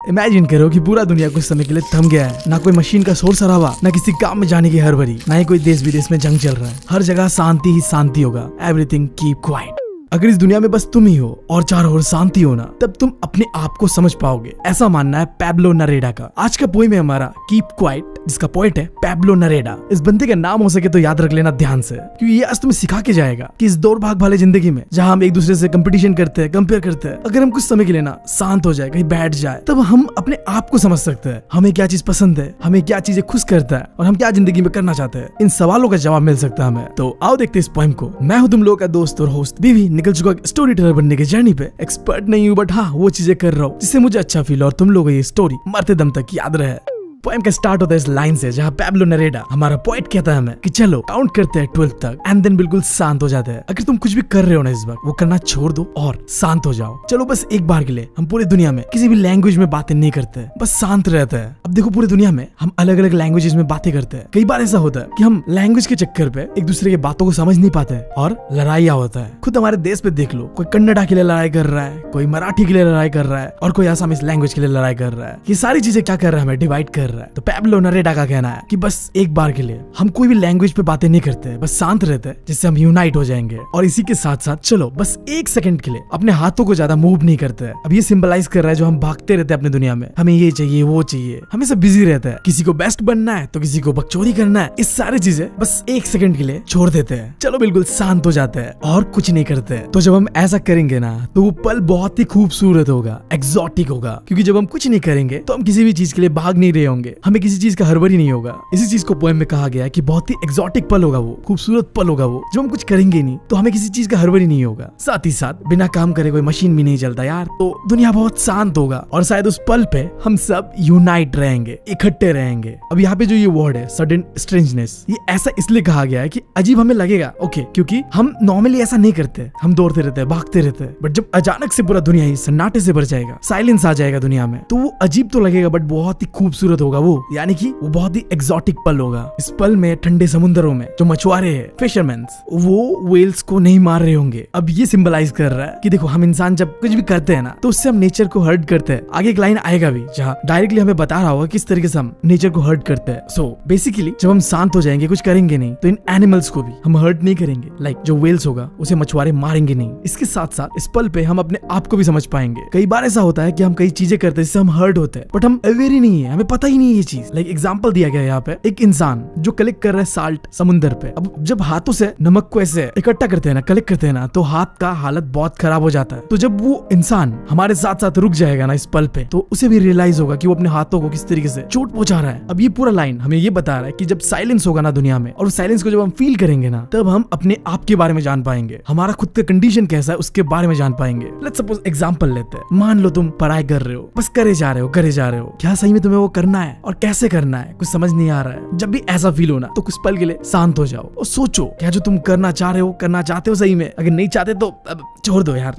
Imagine करो कि पूरा दुनिया कुछ समय के लिए थम गया है। ना कोई मशीन का शोर शराबा, ना किसी काम में जाने की हड़बड़ी, ना ही कोई देश विदेश में जंग चल रहा है। हर जगह शांति ही शांति होगा। Everything keep quiet. अगर इस दुनिया में बस तुम ही हो और चारों ओर शांति हो ना, तब तुम अपने आप को समझ पाओगे। ऐसा मानना है पैब्लो नरेडा का। आज का पोएम है हमारा कीप क्वाइट, जिसका पोएट है पैब्लो नरेडा। इस बंदे का नाम हो सके तो याद रख लेना ध्यान से, क्योंकि ये आज तुम्हें सिखा के जाएगा कि इस दौड़ भाग वाले जिंदगी में, जहाँ हम एक दूसरे से कंपटीशन करते हैं, कंपेयर करते हैं, अगर हम कुछ समय के लिए ना शांत हो जाए, कहीं बैठ जाए, तब हम अपने आप को समझ सकते हैं। हमें क्या चीज पसंद है, हमें क्या चीजें खुश करता है, और हम क्या जिंदगी में करना चाहते हैं। इन सवालों का जवाब मिल सकता है हमें। तो आओ देखते इस पोएम को। मैं हूँ तुम लोगों का दोस्त और होस्ट बीवी, निकल चुका स्टोरी टेलर बनने की जर्नी पे। एक्सपर्ट नहीं हूँ, बट हाँ वो चीजें कर रहा हूँ जिससे मुझे अच्छा फील और तुम लोगों को ये स्टोरी मरते दम तक याद रहे। पोएम का स्टार्ट होता है इस लाइन से, जहाँ पैब्लो नरेडा हमारा पोएट कहता है हमें कि चलो काउंट करते हैं 12 तक एंड देन बिल्कुल शांत हो जाते हैं। अगर तुम कुछ भी कर रहे हो ना इस वक्त, वो करना छोड़ दो और शांत हो जाओ। चलो बस एक बार के लिए हम पूरी दुनिया में किसी भी लैंग्वेज में बातें नहीं करते, बस शांत रहते हैं। अब देखो पूरी दुनिया में हम अलग अलग लैंग्वेजेस में बातें करते हैं। कई बार ऐसा होता है कि हम लैंग्वेज के चक्कर पे एक दूसरे की बातों को समझ नहीं पाते और लड़ाइयाँ होता है। खुद हमारे देश पे देख लो, कोई कन्नड़ा के लिए लड़ाई कर रहा है, कोई मराठी के लिए लड़ाई कर रहा है, और कोई आसामीज लैंग्वेज के लिए लड़ाई कर रहा है। ये सारी चीजें क्या कर रहा है, हमें डिवाइड कर रहा है। तो पैब्लो नरेडा का कहना है कि बस एक बार के लिए हम कोई भी लैंग्वेज पे बातें नहीं करते, बस शांत रहते हैं, जिससे हम यूनाइट हो जाएंगे। और इसी के साथ साथ चलो बस एक सेकंड के लिए अपने हाथों को ज्यादा मूव नहीं करते हैं। अब ये सिंबलाइज कर रहा है जो हम भागते रहते हैं अपनी दुनिया में, हमें ये चाहिए वो चाहिए, हमेशा बिजी रहता है। किसी को बेस्ट बनना है तो किसी को बकचोदी करना है। इस सारी चीजें बस एक सेकंड के लिए छोड़ देते हैं। चलो बिल्कुल शांत हो जाते हैं और कुछ नहीं करते। तो जब हम ऐसा करेंगे ना, तो वो पल बहुत ही खूबसूरत होगा, एक्सोटिक होगा। क्योंकि जब हम कुछ नहीं करेंगे तो हम किसी भी चीज के लिए भाग नहीं रहे होंगे, हमें किसी चीज का हड़बड़ी नहीं होगा। इसी चीज को पोएम में कहा गया है कि बहुत ही एक्सोटिक पल होगा, वो खूबसूरत पल होगा वो, जब हम कुछ करेंगे नहीं तो हमें किसी चीज का हड़बड़ी नहीं होगा। साथ ही साथ बिना काम करे कोई मशीन भी नहीं चलता यार। तो दुनिया बहुत शांत होगा और शायद उस पल पे हम सब यूनाइट रहेंगे, इकट्ठे रहेंगे। अब यहाँ पे जो ये वर्ड है सडन स्ट्रेंजनेस, ये ऐसा इसलिए कहा गया है कि अजीब हमें लगेगा, ओके, क्योंकि हम नॉर्मली ऐसा नहीं करते, हम दौड़ते रहते हैं, भागते रहते हैं। बट जब अचानक से पूरा दुनिया ही सन्नाटे से भर जाएगा, साइलेंस आ जाएगा दुनिया में, तो वो अजीब तो लगेगा बट बहुत ही खूबसूरत होगा वो, यानी कि वो बहुत ही एक्सोटिक पल होगा। इस पल में ठंडे समुद्रों में जो मछुआरे हैं, फिशरमैन्स, वो व्हेल्स को नहीं मार रहे होंगे। अब ये सिंबलाइज कर रहा है कि देखो हम इंसान जब कुछ भी करते हैं ना, तो उससे हम नेचर को हर्ट करते हैं। आगे एक लाइन आएगा भी जहाँ डायरेक्टली हमें बता रहा होगा किस तरीके से हम नेचर को हर्ट करते हैं। सो बेसिकली जब हम शांत हो जाएंगे, कुछ करेंगे नहीं, तो इन एनिमल्स को भी हम हर्ट नहीं करेंगे। लाइक जो व्हेल्स होगा उसे मछुआरे मारेंगे नहीं। इसके साथ साथ इस पल पे हम अपने आप को भी समझ पाएंगे। कई बार ऐसा होता है कि हम कई चीजें करते हैं जिससे हम हर्ट होते हैं, बट हम अवेयर ही नहीं है, हमें पता ही नहीं है ये चीज। लाइक एग्जाम्पल दिया गया यहाँ पे, एक इंसान जो कलेक्ट कर रहा है साल्ट समुद्र पे। अब जब हाथों से नमक को ऐसे इकट्ठा करते हैं ना, कलेक्ट करते हैं ना, तो हाथ का हालत बहुत खराब हो जाता है। तो जब वो इंसान हमारे साथ साथ रुक जाएगा ना इस पल पे, तो उसे भी रियलाइज होगा कि वो अपने हाथों को किस तरीके से चोट पहुंचा रहा है। अब ये पूरा लाइन हमें ये बता रहा है कि जब साइलेंस होगा ना दुनिया में, और उस साइलेंस को जब हम फील करेंगे ना, तब हम अपने आप के बारे में जान पाएंगे, हमारा खुद का कंडीशन कैसा है उसके बारे में जान पाएंगे। लेट्स सपोज एग्जांपल लेते हैं, मान लो तुम पढ़ाई कर रहे हो, बस करे जा रहे हो, क्या सही में तुम्हें वो करना है और कैसे करना है कुछ समझ नहीं आ रहा है। जब भी ऐसा फील हो ना, तो कुछ पल के लिए शांत हो जाओ और सोचो क्या जो तुम करना चाह रहे हो, करना चाहते हो सही में। अगर नहीं चाहते तो छोड़ दो यार।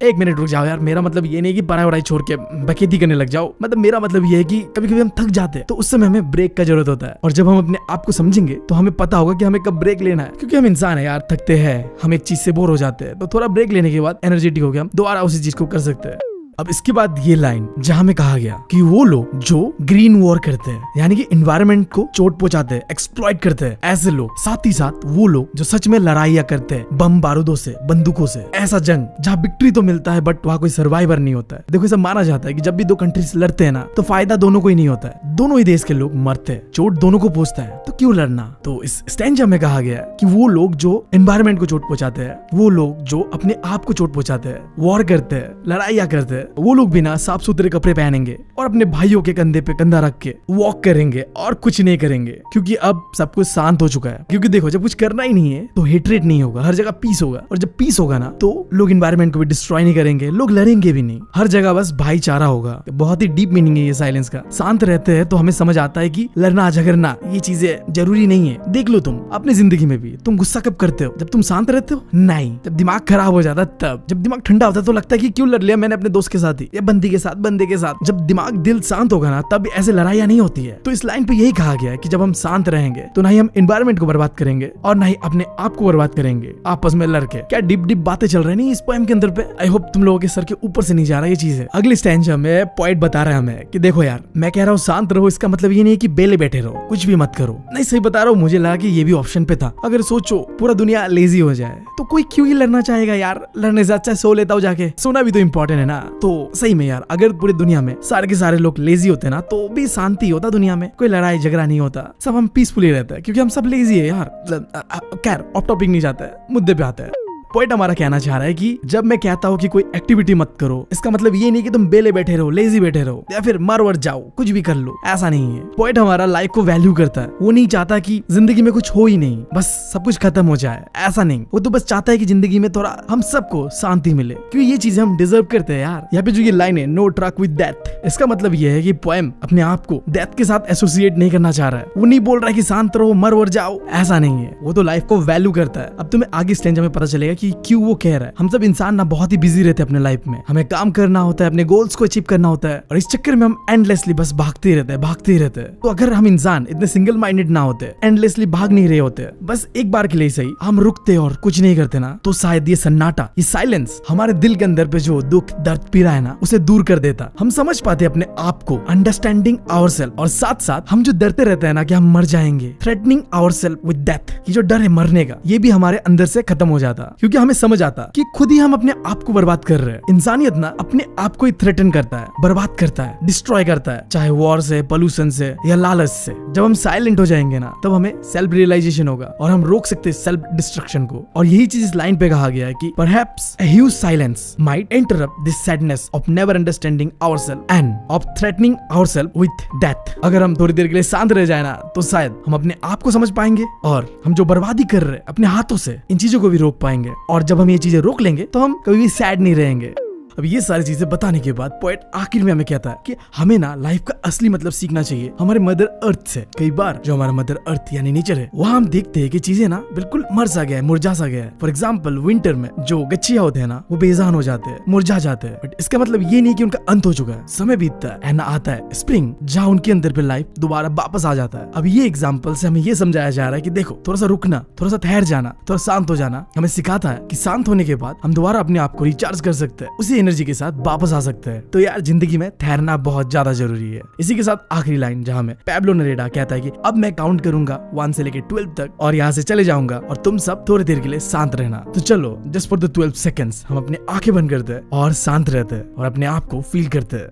एक मिनट रुक जाओ यार। मेरा मतलब ये नहीं कि पढ़ाई वढ़ाई छोड़ के बखेती करने लग जाओ, मतलब मेरा मतलब ये है कि कभी कभी हम थक जाते हैं, तो उस समय हमें ब्रेक का जरूरत होता है। और जब हम अपने आप को समझेंगे तो हमें पता होगा कि हमें कब ब्रेक लेना है, क्योंकि हम इंसान है यार, थकते हैं, हम एक चीज से बोर हो जाते हैं, तो थोड़ा ब्रेक लेने के बाद एनर्जेटिक हो गया, हम दोबारा उसी चीज को कर सकते हैं। अब इसके बाद ये लाइन जहाँ में कहा गया कि वो लोग जो ग्रीन वॉर करते हैं, यानी कि एनवायरनमेंट को चोट पहुंचाते हैं, एक्सप्लॉइट करते हैं, ऐसे लोग, साथ ही साथ वो लोग जो सच में लड़ाइयाँ करते हैं बम बारूदों से, बंदूकों से, ऐसा जंग जहाँ विक्ट्री तो मिलता है बट वहाँ कोई सर्वाइवर नहीं होता है। देखो ऐसा माना जाता है कि जब भी दो कंट्रीज लड़ते हैं ना, तो फायदा दोनों को ही नहीं होता है, दोनों ही देश के लोग मरते हैं, चोट दोनों को पहुंचता है, तो क्यों लड़ना। तो इस स्टैंजा में कहा गया कि वो लोग जो एनवायरनमेंट को चोट पहुंचाते हैं, वो लोग जो अपने आप को चोट पहुंचाते हैं, वॉर करते हैं, लड़ाइयाँ करते हैं, वो लोग बिना साफ सुथरे कपड़े पहनेंगे और अपने भाइयों के कंधे पे कंधा रख के वॉक करेंगे और कुछ नहीं करेंगे, क्योंकि अब सब कुछ शांत हो चुका है। क्योंकि देखो जब कुछ करना ही नहीं है तो हेट्रेट नहीं होगा, हर जगह पीस होगा, और जब पीस होगा ना, तो लोग एनवायरनमेंट को भी डिस्ट्रॉय नहीं करेंगे, लोग लड़ेंगे भी नहीं, हर जगह बस भाईचारा होगा। बहुत ही डीप मीनिंग है ये साइलेंस का। शांत रहते हैं तो हमें समझ आता है कि लड़ना झगड़ना ये चीजें जरूरी नहीं है। देख लो तुम अपनी जिंदगी में भी, तुम गुस्सा कब करते हो? जब तुम शांत रहते हो? नहीं, जब दिमाग खराब हो जाता है तब। जब दिमाग ठंडा होता है तो लगता है कि क्यों लड़ लिया मैंने अपने दोस्त के साथ ही या बंदी के साथ, बंदे के साथ। जब दिमाग दिल शांत होगा ना तब ऐसे लड़ाइयाँ नहीं होती है। तो इस लाइन पे यही कहा गया है कि जब हम शांत रहेंगे तो ना ही हम एनवायरमेंट को बर्बाद करेंगे और ना ही अपने आप को बर्बाद करेंगे आपस में लड़के। क्या डीप डीप बातें चल रही नहीं इस पोएम के अंदर पे। आई होप तुम लोगों के सर के ऊपर से नहीं जा रहा ये चीज है। अगली स्टैंजा में पोएट बता रहा है हमें कि देखो यार, मैं कह रहा हूँ शांत रहो, इसका मतलब ये नहीं कि बेले बैठे रहो, कुछ भी मत करो। नहीं, सही बता रहा हूँ, मुझे लगा कि ये भी ऑप्शन पे था। अगर सोचो पूरा दुनिया लेजी हो जाए तो कोई क्यों ही लड़ना चाहेगा यार। लड़ने से अच्छा सो लेता हूँ जाके, सोना भी तो इम्पोर्टेंट है ना। तो सही में यार, अगर पूरी दुनिया में सारे के सारे लोग लेजी होते ना तो भी शांति होता दुनिया में, कोई लड़ाई झगड़ा नहीं होता, सब हम पीसफुली रहते हैं क्योंकि हम सब लेजी है यार। खैर ऑफ टॉपिक नहीं जाता है, मुद्दे पे आता है। पॉइंट हमारा कहना चाह रहा है कि जब मैं कहता हूँ कि कोई एक्टिविटी मत करो, इसका मतलब ये नहीं कि तुम बेले बैठे रहो, लेजी बैठे रहो या फिर मर वर जाओ, कुछ भी कर लो, ऐसा नहीं है। पॉइंट हमारा लाइफ को वैल्यू करता है। वो नहीं चाहता कि जिंदगी में कुछ हो ही नहीं, बस सब कुछ खत्म हो जाए, ऐसा नहीं। वो तो बस चाहता है कि जिंदगी में थोड़ा हम सबको शांति मिले, क्योंकि ये चीजें हम डिजर्व करते हैं यार। यहाँ पे जो ये लाइन है, नो ट्रक विद डेथ, इसका मतलब ये है कि पोएम अपने आप को डेथ के साथ एसोसिएट नहीं करना चाह रहा है। वो नहीं बोल रहा है कि शांत रहो, मर वर जाओ, ऐसा नहीं है। वो तो लाइफ को वैल्यू करता है। अब तुम्हें आगे स्टेंजा में पता चलेगा कि क्यों वो कह रहा है। हम सब इंसान ना बहुत ही बिजी रहते हैं अपने लाइफ में, हमें काम करना होता है, अपने गोल्स को अचीव करना होता है और इस चक्कर में हम एंडलेसली बस भागते ही रहते हैं। तो अगर हम इंसान इतने सिंगल माइंडेड ना होते, एंडलेसली भाग नहीं रहे होते, बस एक बार के लिए सही हम रुकते और कुछ नहीं करते ना, तो शायद ये सन्नाटा, ये साइलेंस हमारे दिल के अंदर पे जो दुख दर्द पीड़ा है ना, उसे दूर कर देता। हम समझ पाते अपने आप को, अंडरस्टैंडिंग आवरसेल्फ, और साथ साथ हम जो डरते रहते हैं ना कि हम मर जाएंगे, थ्रेटनिंग आवरसेल्फ विद डेथ, ये जो डर है मरने का, ये भी हमारे अंदर से खत्म हो जाता, क्योंकि हमें समझ आता कि खुद ही हम अपने आप को बर्बाद कर रहे हैं। इंसानियत ना अपने आप को ही थ्रेटन करता है, बर्बाद करता है, डिस्ट्रॉय करता है, चाहे वॉर से, पोल्यूशन से या लालच से। जब हम साइलेंट हो जाएंगे ना तब हमें सेल्फ रियलाइजेशन होगा और हम रोक सकते हैं सेल्फ डिस्ट्रक्शन को। और यही चीज इस लाइन पे कहा गया है कि perhaps a huge silence might interrupt this sadness of never understanding ourselves and of threatening ourselves with death। अगर हम थोड़ी देर के लिए शांत रह जाए ना तो शायद हम अपने आप को समझ पाएंगे और हम जो बर्बादी कर रहे हैं अपने हाथों से, इन चीजों को भी रोक पाएंगे। और जब हम ये चीजें रोक लेंगे तो हम कभी भी सैड नहीं रहेंगे। अब ये सारी चीजें बताने के बाद पोएट आखिर में हमें कहता है कि हमें ना लाइफ का असली मतलब सीखना चाहिए हमारे मदर अर्थ से। कई बार जो हमारा मदर अर्थ यानी नेचर है, वहाँ हम देखते हैं कि चीजें ना बिल्कुल मर सा गया है, मुरझा सा गया है। फॉर एग्जाम्पल विंटर में जो गच्छिया होते हैं ना, वो बेजान हो जाते हैं, मुरझा जाते हैं। बट इसका मतलब ये नहीं कि उनका अंत हो चुका है। समय बीतता है, एंड आता है स्प्रिंग, जहाँ उनके अंदर पे लाइफ दोबारा वापस आ जाता है। अब ये एग्जाम्पल से हमें ये समझाया जा रहा है कि देखो, थोड़ा सा रुकना, थोड़ा सा ठहर जाना, थोड़ा शांत हो जाना हमें सिखाता है कि शांत होने के बाद हम दोबारा अपने आप को रिचार्ज कर सकते हैं, उसी एनर्जी के साथ वापस आ सकते हैं। तो यार जिंदगी में ठहरना बहुत ज्यादा जरूरी है। इसी के साथ आखिरी लाइन जहाँ में पैब्लो नरेडा कहता है कि अब मैं काउंट करूंगा 1 से लेके 12 तक और यहाँ से चले जाऊंगा और तुम सब थोड़ी देर के लिए शांत रहना। तो चलो, जस्ट फॉर द 12 सेकेंड्स हम अपने आंखें बंद करते हैं और शांत रहते हैं और अपने आप को फील करते हैं।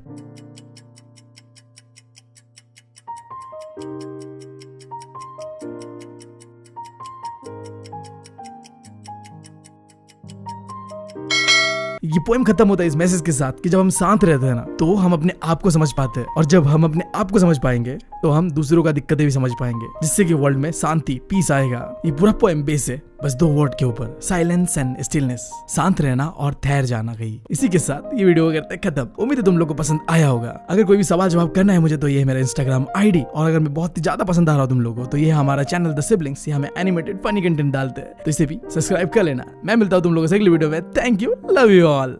ये पोएम खत्म होता है इस मैसेज के साथ कि जब हम शांत रहते हैं ना तो हम अपने आप को समझ पाते हैं, और जब हम अपने आप को समझ पाएंगे तो हम दूसरों का दिक्कतें भी समझ पाएंगे, जिससे कि वर्ल्ड में शांति, पीस आएगा। ये पूरा पोएम बेस है बस 2 वर्ड के ऊपर, साइलेंस एंड स्टिलनेस, शांत रहना और ठहर जाना कहीं। इसी के साथ ये वीडियो करते हैं खत्म। उम्मीद है तुम लोग को पसंद आया होगा। अगर कोई भी सवाल जवाब करना है मुझे तो ये है मेरा इंस्टाग्राम आईडी, और अगर मैं बहुत ही ज्यादा पसंद आ रहा हूँ तुम लोगों को तो ये है हमारा चैनल द सिबलिंग्स, यहाँ में एनिमेटेड फनी कंटेंट डालते हैं, तो इसे भी सब्सक्राइब कर लेना। मैं मिलता हूँ तुम लोगों से अगली वीडियो में। Thank you, love you all.